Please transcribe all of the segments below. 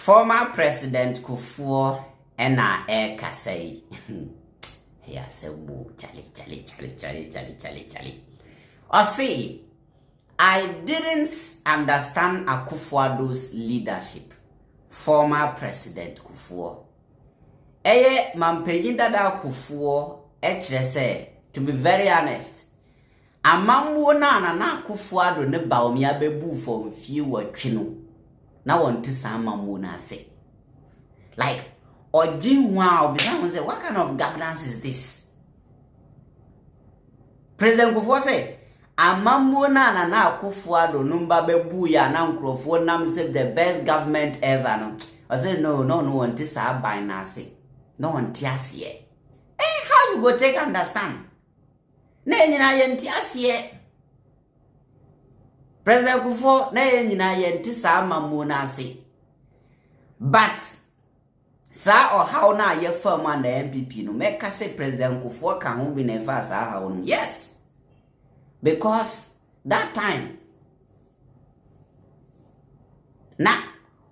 Former President Kuffuor and air kasei. Yeah, so Charlie. Or see, I didn't understand Akufo Addo's leadership. Former President Kuffuor. Eye mampenyi dada Kuffuor say, to be very honest, amamwo na Akufo Addo ne baomi abebu for few watchino. Na want amamwo na say. Like, wow, say, what kind of governance is this? President Kuffuor say, amamwo na Akufo Addo numba bebu ya na nkrofo nam say the best government ever. No, I say no want by na say. No one tias here. How you go take understand? Ne nyina yenti asiye. President Kuffuor ne nyina yenti sa amamwo na ase. But sa or how na ye firm and the MPP no make say President Kuffuor can who be never sa how no. Yes. Because that time na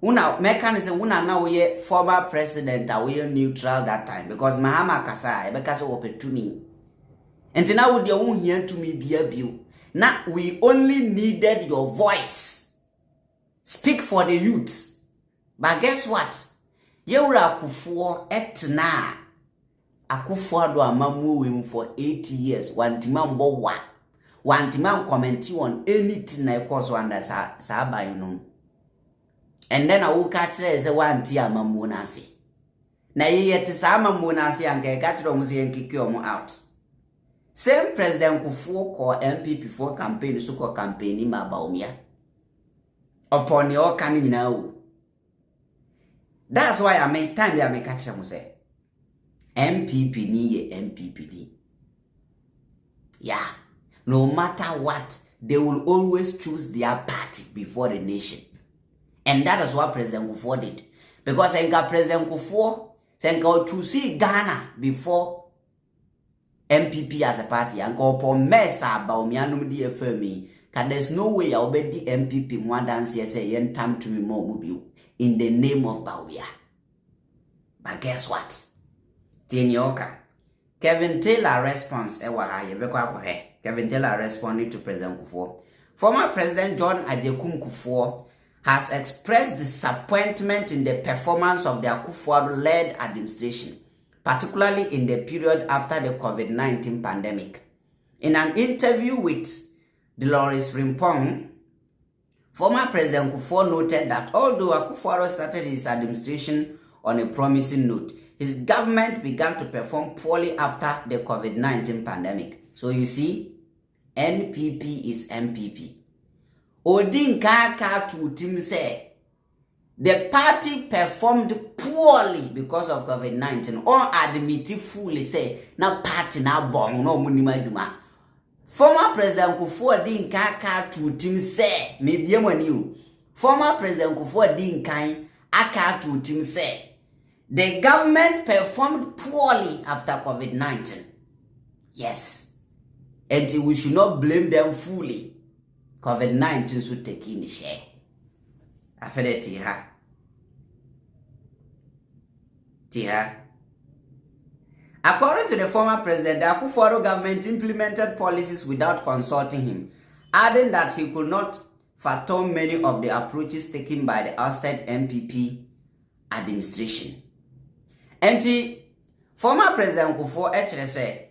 una mechanism una na we former president we neutral that time because Mahama kasa e be kasa opportunity. And now would you hear to me be abuse. Now we only needed your voice. Speak for the youth. But guess what? Yewra Kuffuor etna. Akufo Addo amamwo him for 80 years. Wantima mbo wa. Wantima comment on anything na cause under sa ba you know. And then I will catch there say wanti amamwo na ase. Na ye sa amamwo na ase anke catch them say nkiki omo out. Same President Kuffuor call MPP for campaign so call campaign ma baomia. Upon your can now. That's why I make time I make catch them say MPP ni MPP ni. Yeah. No matter what, they will always choose their party before the nation. And that is what President Kuffuor did. Because I got President Kuffuor saying go to see Ghana before MPP as a party and go for mesa ba omianum di efemi. Cause there's no way I'll be the MPP one dance say yen time to me more mobile in the name of Bawia. But guess what? Tinyoka. Kevin Taylor response Kevin Taylor responded to President Kuffuor. Former President John Ajekum Kuffuor has expressed disappointment in the performance of the Akufo-led administration, particularly in the period after the COVID-19 pandemic. In an interview with Dolores Rimpong, former President Kuffuor noted that although Akufo started his administration on a promising note, his government began to perform poorly after the COVID-19 pandemic. So you see, NPP is MPP. Odin Kaka to Tim say the party performed poorly because of COVID-19. Or admit fully say na party na bong no munima juma. Former President Kuffuor din Kaka to Tim say maybe you. Former President Kuffuor din Kai Aka to Tim say the government performed poorly after COVID-19. Yes. And we should not blame them fully. COVID-19 should take in the share. Tiha. According to the former president, the Akufo government implemented policies without consulting him, adding that he could not fathom many of the approaches taken by the ousted MPP administration. And the former president Kuffuor said,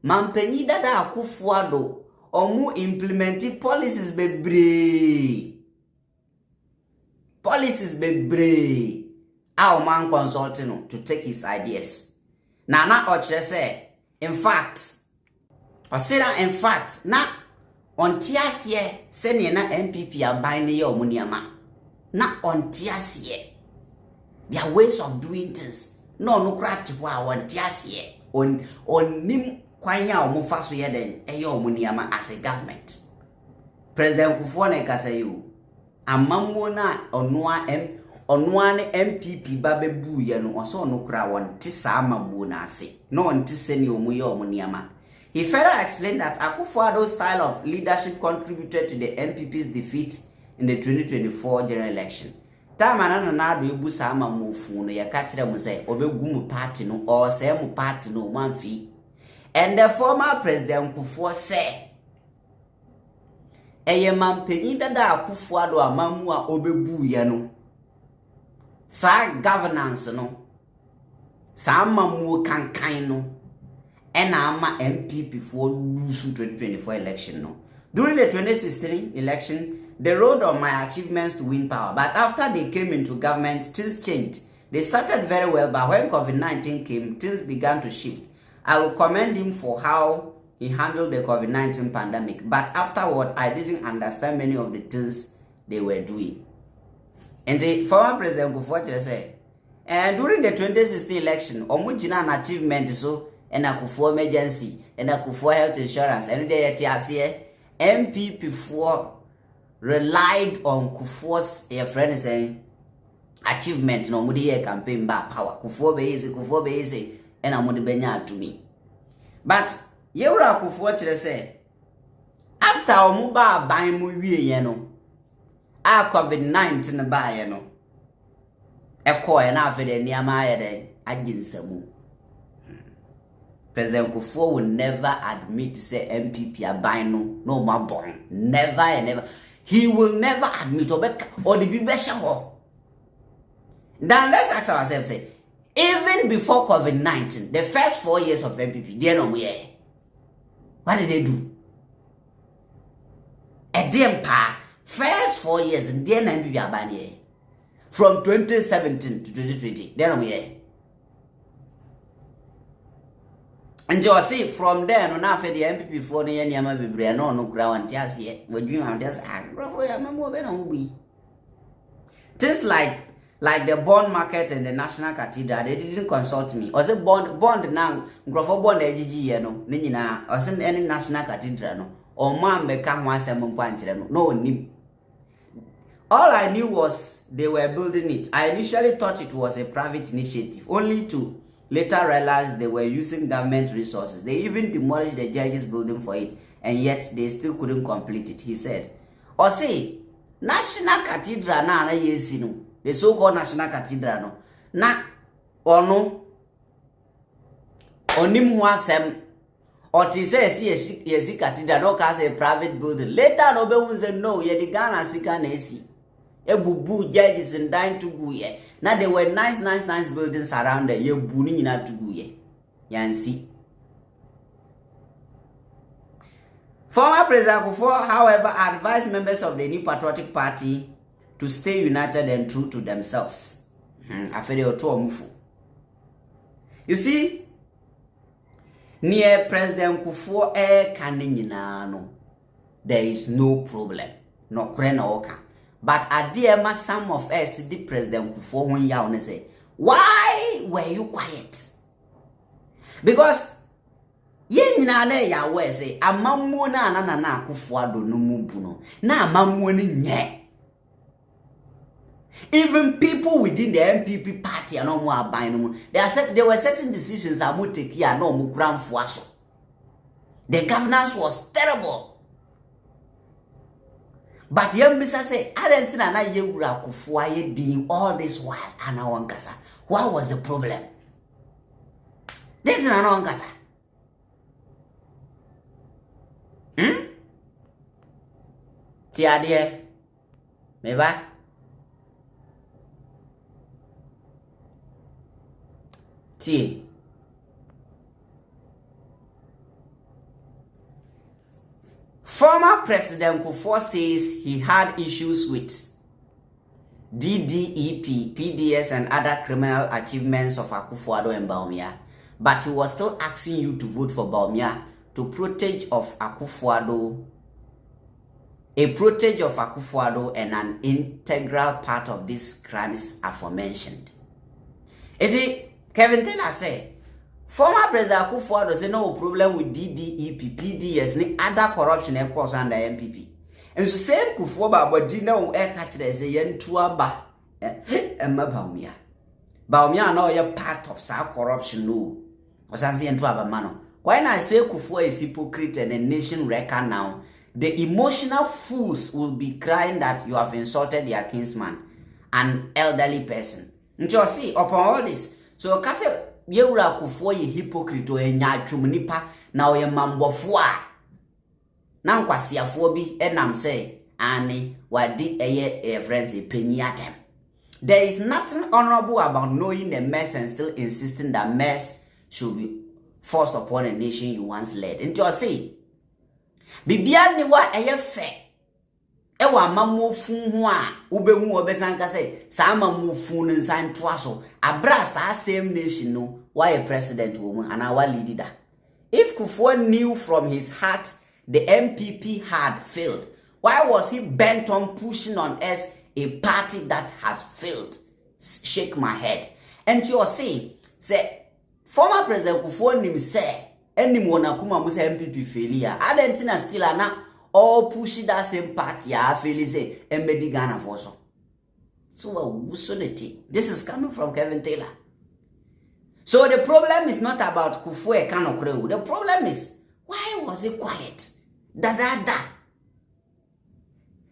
Mampenyi dada Akufo Addo omu implementing policies bebre. Our man consulting to take his ideas. Nana Ochre say, in fact, na on tiasye senye na MPP abayne ye omuniama. Na on tiasye. Their ways of doing things. No krati wa on tiasye. On nim kwanya omufaso ye den eye omuniama as a government. President Kuffuor na ka say you amamwo na onwa ne MPP babebu ye no oso no kra won ti sa amamwo na ase no on ti se ne omuye omuniama. He further explained that Akufo Addo's style of leadership contributed to the MPP's defeat in the 2024 general election. time na do ebu sa ama mofu no ye ka kire mu say obegu mu party no or say mu party no manfi. And the former president Kuffuor say eye mampanyi dada Akufo Addo amamu a obebu ye no sa governance no sa amamu kankan no ena ama MPP for lose 2024 election no. During the 2016 election, they rode on my achievements to win power, but after they came into government, things changed. They started very well, but when COVID-19 came, things began to shift. I will commend him for how he handled the COVID-19 pandemic, but afterward, I didn't understand many of the things they were doing. And the former President Kufuor said, and during the 2016 election, omujina an achievement so and a Kufuor emergency and a Kufuor health insurance, and the MPP for relied on Kufuor's friend saying achievement no mudi campaign ba power Kufuor be easy and amudi benya to me. But yewra Kufuor chere say after omu ba ban mu wie ye no a COVID-19 ba ye no ekọ na afa de niama ye de aginsamu. President Kufuor will never admit to say MPP abino no ma born. Never and never. He will never admit or the be sure. Now let's ask ourselves, say, even before COVID-19, the first 4 years of MPP, they know me. What did they do? A damn pa, first 4 years and then MPP abani. From 2017 to 2020, they know me. And you see from there, no na fe the MPP for the nyama bebre no ground just here. We dream am just things like the bond market and the national cathedral, they didn't consult me. Or say bond now, grofo bond ejiji no, ni nyina, or say any national cathedral no, or man become one seven point no ni. All I knew was they were building it. I initially thought it was a private initiative, only to later realized they were using government resources. They even demolished the judges' building for it, and yet they still couldn't complete it, he said. Or say, National Cathedral na yesi no, the so-called National Cathedral no, na ono onim ho asem or to say yesi cathedral no cause a private building. Later no be say no, ye the Ghana sika na esi. Ebubu judges and dying to go ye. Now there were nice buildings around there. You buni na to go ye. Yan see. Former President Kuffuor, however, advised members of the New Patriotic Party to stay united and true to themselves. You see, near President Kuffuor there is no problem. No krena oka. But adiema some of us the President Kuffuor when ya say, why were you quiet? Because ye nyina na ya we say amamu na Akufo Addo no mubu no na amamu ni nye. Even people within the MPP party are no more aban. There were certain decisions I would take here no mu kura mfuaso. The governance was terrible. But young Mr. say, I didn't know that you were Kufuor doing all this while. And I want Gaza. What was the problem? This is not Gaza. Tia dear, maybe. Tia. Former President Kuffuor says he had issues with DDEP, PDS, and other criminal achievements of Akufo Addo and Bawumia, but he was still asking you to vote for Bawumia to protege of Akufo Addo, a protege of Akufo Addo and an integral part of these crimes aforementioned. Kevin Taylor said, former President Akufo Addo say no problem with DDEP, PDS, ni other corruption of course under MPP. And so same Kuffuor but did no catch the say yentua ba Emma Bawumia. Bawumia no you part of sa corruption no. Because I say yentua ba mano. When I say Kuffuor is hypocrite and a nation wrecker now, the emotional fools will be crying that you have insulted their kinsman. an elderly person. And you see, upon all this, so kase yewura Kuffuor ye hypøcrite o enya atwumnipa na o ye mambofo a na nkwasiafo bi enam say ani wadi eye friends penyi atem. There is nothing honorable about knowing the mess and still insisting that mess should be forced upon a nation you once led. And you see, bibia ni wa eye fe ewa mamofu ho a ubehu obesanka say sa mamofu no nsan toaso abra sa same nation no why a president woman and our leader. If Kuffuor knew from his heart the MPP had failed, why was he bent on pushing on us a party that has failed? Shake my head. And you see, say former President Kuffuor nim say any monakuma mu say MPP failure. Adentina still ana all pushing that same party a fail say embedi Ghana for so. So wusonity. This is coming from Kevin Taylor. So the problem is not about Kuffuor Kanokrewu. The problem is why was he quiet? Da.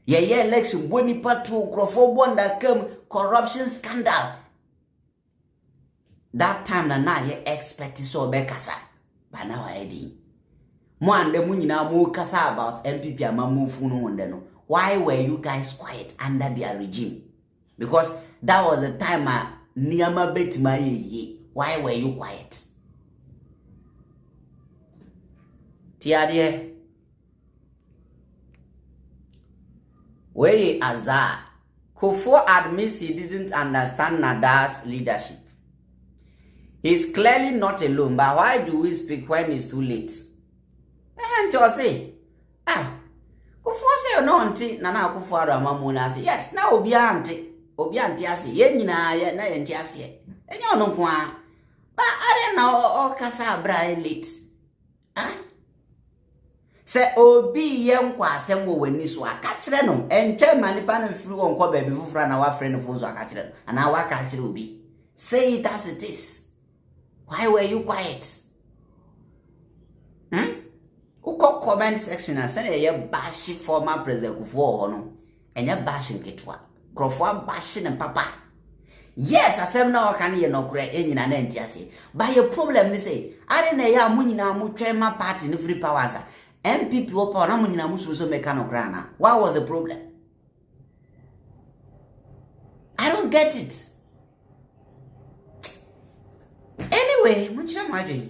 Yeah, election boni patro Kufuor that came corruption scandal. That time na ye expect so be kasa. But now I did. Mo ande mu nyina mo kasa about MPP amamufu no wonde no. Why were you guys quiet under their regime? Because that was the time niyama betima ye. Why were you quiet? Tiadie. Where Azar. Kufuor admits he didn't understand Nada's leadership. He's clearly not alone, but why do we speak when it's too late? And you say, Kufuor say no auntie, Nana Kufuor Amamuna say, yes, now Obi auntie ase, ye nyina ye na ye ntia ase. Enyo no kwa. But I don't know all kasa bra late. Se obi ye nkwa asem wo wani so aka kire no entwa manipa na mfiri wo nkwa baby fufura na wa friend fo so aka kire no ana wa ka kire obi. Say it as it is. Why were you quiet? Uko comment section and say ye bash former President Kuffuor no. Enya bash nketwa. Kufuor bash ne papa. Yes, asem na wakani ye no kure enyina na ntiase. But your problem ni say, are na ya munyina mu twema party ni free powers. MPP opa na munyina mu so meka no kura na. What was the problem? I don't get it. Anyway, munchira maji.